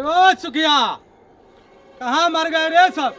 ओ सुखिया, कहाँ मर गए रे सब?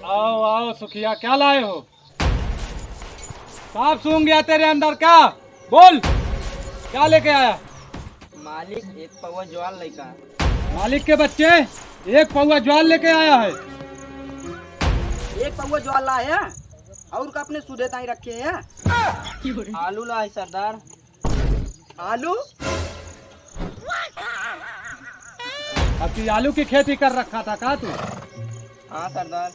आओ आओ सुखिया, क्या लाए हो? सांप सूंघ गया तेरे अंदर क्या? बोल, क्या लेके आया? मालिक एक पौवा ज्वाल लइका। मालिक के बच्चे एक पौवा ज्वाल लेके आया है। एक पौवा ज्वाल लाए है और का अपने सुधे ताई रखे है। आलू लाए सरदार। आलू अब आलू की खेती कर रखा था का तू? हाँ सरदार।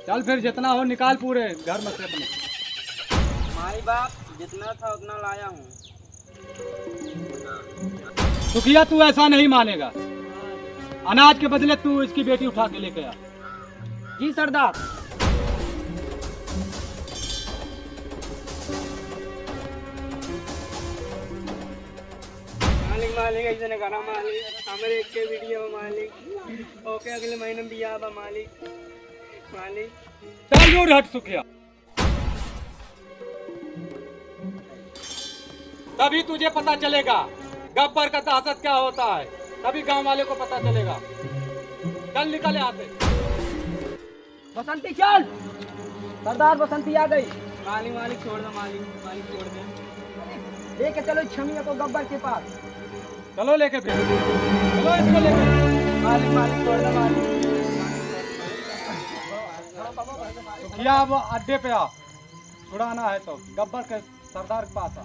चल फिर जितना हो निकाल पूरे घर में से अपने। माई बाप जितना था उतना लाया हूँ। सुखिया तू ऐसा नहीं मानेगा, अनाज के बदले तू इसकी बेटी उठा के लेके आ। जी सरदार। मालिक मालिक ऐसे ने करा मालिक, हमारे एक के वीडियो मालिक ओके अगले महीने भी आवा मालिक। मालिक चल दूर हट सुखिया, तभी तुझे पता चलेगा गब्बर का दहशत क्या होता है, तभी गांव वाले को पता चलेगा। चल निकल यहाँ से। बसंती चल। सरदार बसंती आ गई। मालिक मालिक छोड़ दो मालिक, मालिक छोड़ दे। लेके चलो छमिया को गब्बर के पास। चलो लेके फिर, चलो इसको लेके। मालिक मालिक छोड़ दो मालिक। सुखिया अब अड्डे पे आ, छुड़ाना है तो गब्बर के सरदार के पास आ।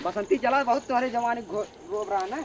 बसंती चला बहुत तुम्हारे जमाने रोब रहा ना।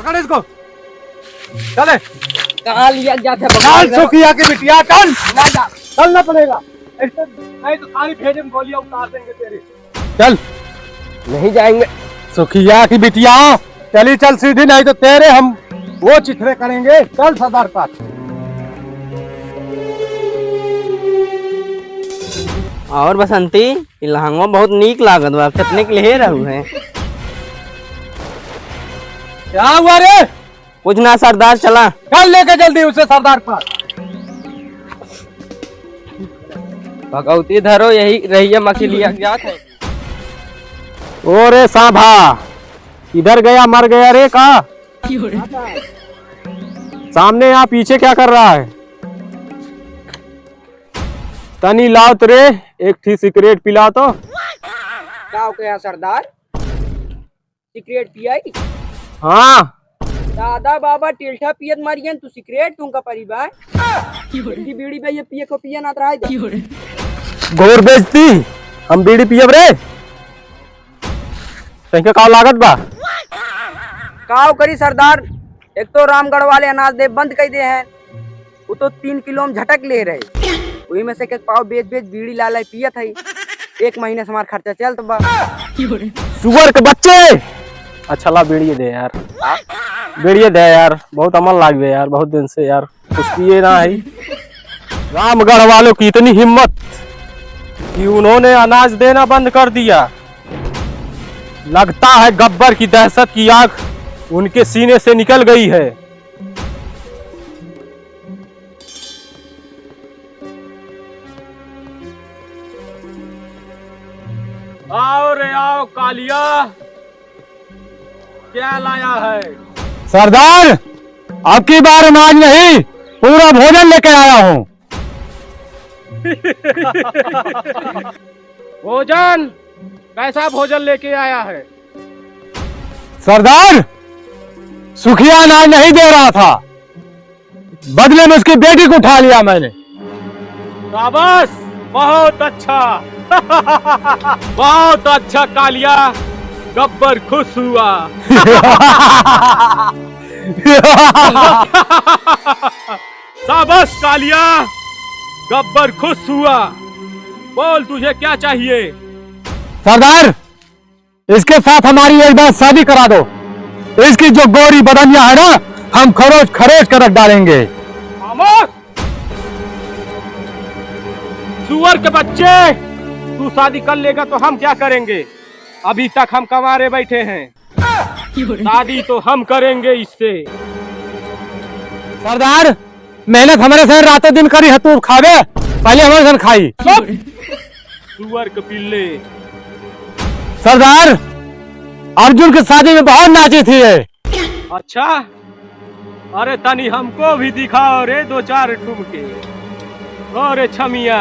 पकड़ इसको, चले। कहाँ लिया जाता चल सुखिया की बिटिया, चल। ना जा। चलना पड़ेगा, ऐसे नहीं तो सारी भेजे में गोलियां उतार देंगे तेरी। चल। नहीं जाएंगे। सुखिया की बिटिया चली, चल सीधी, नहीं तो तेरे हम वो चिथड़े करेंगे। चल सरदार पास। और बसंती लहंगा बहुत नीक लागत बा, कितने के लिए रहू है? क्या हुआ रे? कुछ ना सरदार, चला। चल लेके जल्दी उसे सरदार पास। भगवती धरो यही रही मछलिया जात है। ओ रे सांभा, इधर गया मर गया रे का? सामने यहाँ पीछे क्या कर रहा है? तनी लाओ तेरे एक थी सिगरेट पिला तो। क्या हो गया सरदार? सिगरेट पियाई? हाँ दादा बाबा टेल्ठा पियत मारियन तू सिगरेट तुमका परिवार की बीड़ी पे ये पिए को पिए ना रहा है। गोर बेचती हम बीड़ी पियब रे, तैके का लागत बा? काव करी सरदार, एक तो रामगढ़ वाले अनाज दे बंद कर दे हैं, वो तो 3 किलो में झटक ले रहे, वही में से एक पाव बेच बेच बीड़ी ला ला पियत है। 1 महीने से हमारा खर्चा चल तो बा। सुअर के बच्चे, अच्छा ला बीड़ी दे यार, बीड़ी दे यार, बहुत अमल लाग गए यार, बहुत दिन से यार कुछ पिए ना है। रामगढ़ वालों की इतनी हिम्मत कि उन्होंने अनाज देना बंद कर दिया। लगता है गब्बर की दहशत की आग उनके सीने से निकल गई है। आओ रे आओ कालिया, क्या लाया है? सरदार, अब की बार अनाज नहीं, पूरा भोजन लेके आया हूँ। भोजन? कैसा भोजन लेके आया है? सरदार, सुखिया अनाज नहीं दे रहा था, बदले में उसकी बेटी को उठा लिया मैंने। शाबाश, बहुत अच्छा। बहुत अच्छा कालिया, गब्बर खुश हुआ। शाबाश कालिया, गब्बर खुश हुआ। बोल तुझे क्या चाहिए? सरदार, इसके साथ हमारी एक बार शादी करा दो। इसकी जो गोरी बदनिया है ना, हम खरोच खरोच कर रख डालेंगे। खामोश! सुअर के बच्चे, तू शादी कर लेगा तो हम क्या करेंगे? अभी तक हम कमारे बैठे हैं, शादी तो हम करेंगे इससे। सरदार, मेहनत हमारे साथ रातों दिन करी है, तू खावे, पहले हमारे साथ खाई। सुअर के पिल्ले। सरदार, अर्जुन की शादी में बहुत नाची थी ये। अच्छा, अरे तनी हमको भी दिखाओ रे दो चार ठुमके। अरे छमिया,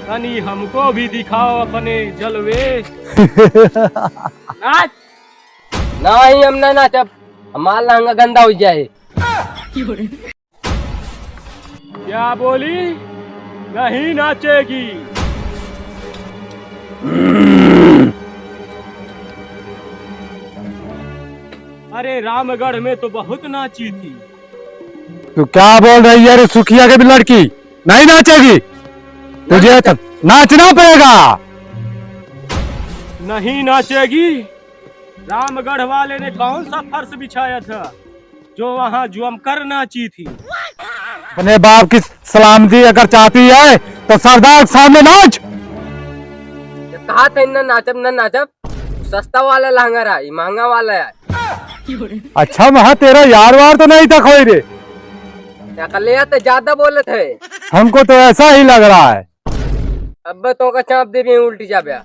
तनी हमको भी दिखाओ अपने जलवे। नाच। नहीं हम ना नाचब, हमारा लहंगा गंदा हो जाए। क्या बोली? नहीं नाचेगी? अरे रामगढ़ में तो बहुत नाची थी। तू क्या बोल रही है रे सुखिया के भी लड़की? नहीं नाचेगी, तुझे तो नाचना पड़ेगा। नहीं नाचेगी? रामगढ़ वाले ने कौन सा फर्श बिछाया था जो वहाँ जमकर नाची थी? अपने बाप की सलामती अगर चाहती है तो सरदार के सामने नाच। कहा था ना नाचब ना नाचब, सस्ता वाला लहंगा रहा, ये महंगा वाला है। अच्छा, वहाँ तेरा यार वार तो नहीं था कोई रे? कलिया तो ज्यादा बोले थे। हमको तो ऐसा ही लग रहा है। अब तो का चाप दे भी उल्टी जा गया।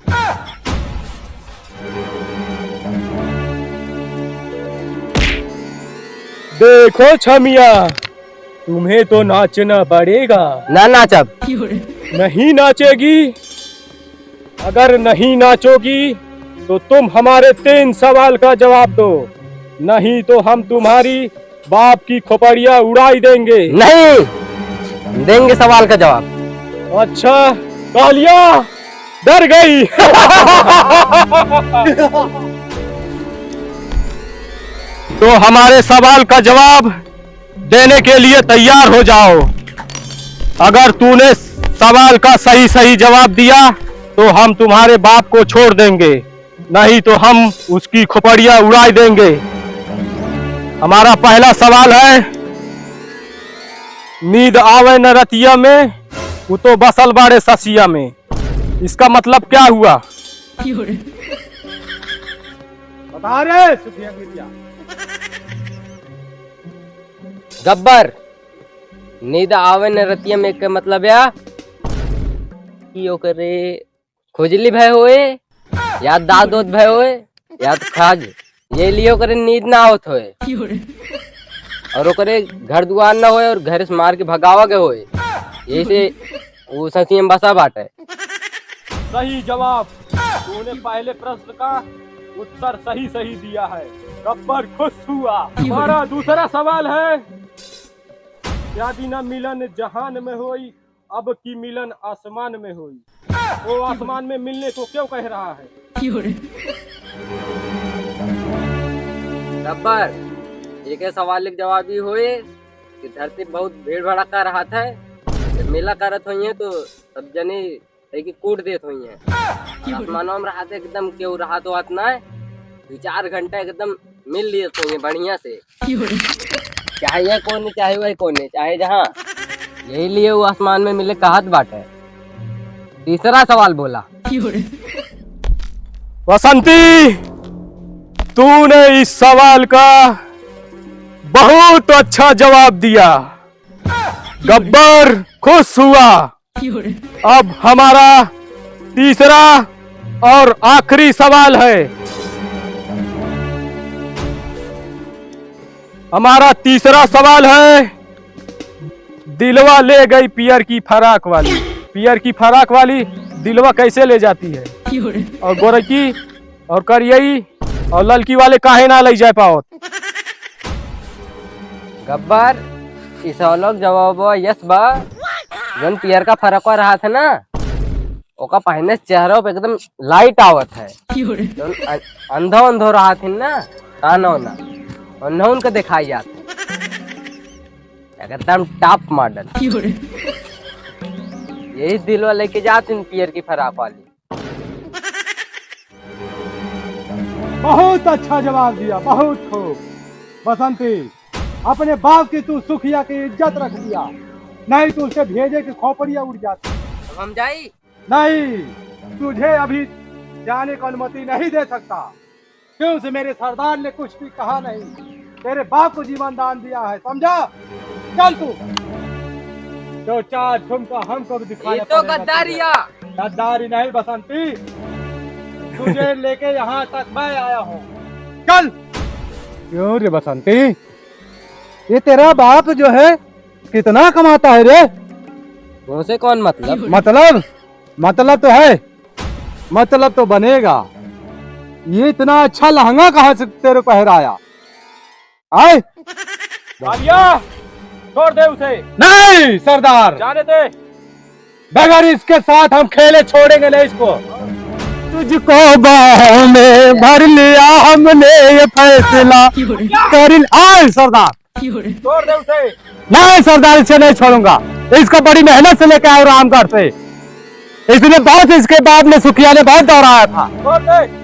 देखो छमिया, तुम्हें तो नाचना पड़ेगा। ना नाचब। नहीं नाचेगी? अगर नहीं नाचोगी तो तुम हमारे 3 सवाल का जवाब दो, नहीं तो हम तुम्हारी बाप की खोपड़िया उड़ाई देंगे। नहीं देंगे सवाल का जवाब। अच्छा, कालिया डर गई। तो हमारे सवाल का जवाब देने के लिए तैयार हो जाओ। अगर तूने सवाल का सही सही जवाब दिया तो हम तुम्हारे बाप को छोड़ देंगे, नहीं तो हम उसकी खोपड़िया उड़ाई देंगे। हमारा पहला सवाल है, नींद आवे न रतिया में, वो तो बसल बाड़े ससिया में। इसका मतलब क्या हुआ? बता रे सुखिया गिरिया। गब्बर, नींद आवे न रतिया में के मतलब या कि ओकरे खुजली भय होए, या दाद दोद भय होए, या तो खाज, ये लिए ओकरे नींद ना आवत होए, और ओकरे घर दुआर ना होए और घर से मार के भगावा के होए, यही से वो ससिया में बसा बाटे। सही जवाब। तूने पहले प्रश्न का उत्तर सही सही दिया है, गब्बर खुश हुआ। हमारा दूसरा सवाल है, यदि न मिलन जहान में होई, अब की मिलन आसमान में होई, वो आसमान में मिलने को क्यों कह रहा है? गब्बर, एक सवाल के जवाब ही होए कि धरती बहुत भीड़ भड़का रहा था, जब मेला करत हुई है तो सब जने की कूट देत हुई है। आसमानों में रहा एकदम क्यों रहा तो हाथ ना है, 2-4 घंटा एकदम मिल लिए हुई है बढ़िया से। चाहे कौन चाहे वही कौन चाहे जहाँ, यही लिए वो आसमान में मिले कहत बाटे। तीसरा सवाल बोला। वसंती, तूने इस सवाल का बहुत अच्छा जवाब दिया, गब्बर खुश हुआ। अब हमारा तीसरा और आखिरी सवाल है, हमारा तीसरा सवाल है, दिलवा ले गई पियर की फराक वाली, पियर की फराक वाली दिलवा कैसे ले जाती है? और गोरकी और करियई और ललकी वाले काहे ना ले जा पाओ? गब्बर इस लोग जवाब यस बा। जन पियर का फर्क रहा था ना, ओका पहने चेहरा पे एकदम लाइट आवत है। जौन अंधो अंधो रहा थी ना, आना ना अंधो उनका दिखाई जाता एकदम टॉप मॉडल। यही दिलवा लेके जाती पियर की फराक वाली। बहुत अच्छा जवाब दिया, बहुत खूब। बसंती, अपने बाप की तू सुखिया की इज्जत रख दिया, नहीं तो उसे भेजे की खोपड़ियां उड़ जाती। हम जाई नहीं, तुझे अभी जाने की अनुमति नहीं दे सकता, क्योंकि मेरे सरदार ने कुछ भी कहा नहीं। तेरे बाप को जीवन दान दिया है, समझा? चल तू। तो चार ठुमका हमको भी दिखाया। ये तो गद्दारिया। गद्दारी नहीं बसंती, तुझे लेके यहाँ तक मैं आया हूँ। चल। क्यों रे बसंती, ये तेरा बाप जो है कितना कमाता है रे? उनसे कौन मतलब? मतलब तो है, मतलब तो बनेगा। ये इतना अच्छा लहंगा कहाँ से तेरे पहराया? आए कालिया, छोड़ दे उसे। नहीं सरदार, जाने दे। बगैर इसके साथ हम खेले छोड़ेंगे नहीं इसको। तुझको बाहों में भर लिया हमने, ये फैसला कर। आए सरदार, छोड़ दे उसे। नहीं सरदार, इसे नहीं छोड़ूंगा। इसको बड़ी मेहनत से लेके आया रामगढ़ से, इसलिए बहुत इसके बाद में सुखिया ने बहुत दौड़ाया था। छोड़ दे।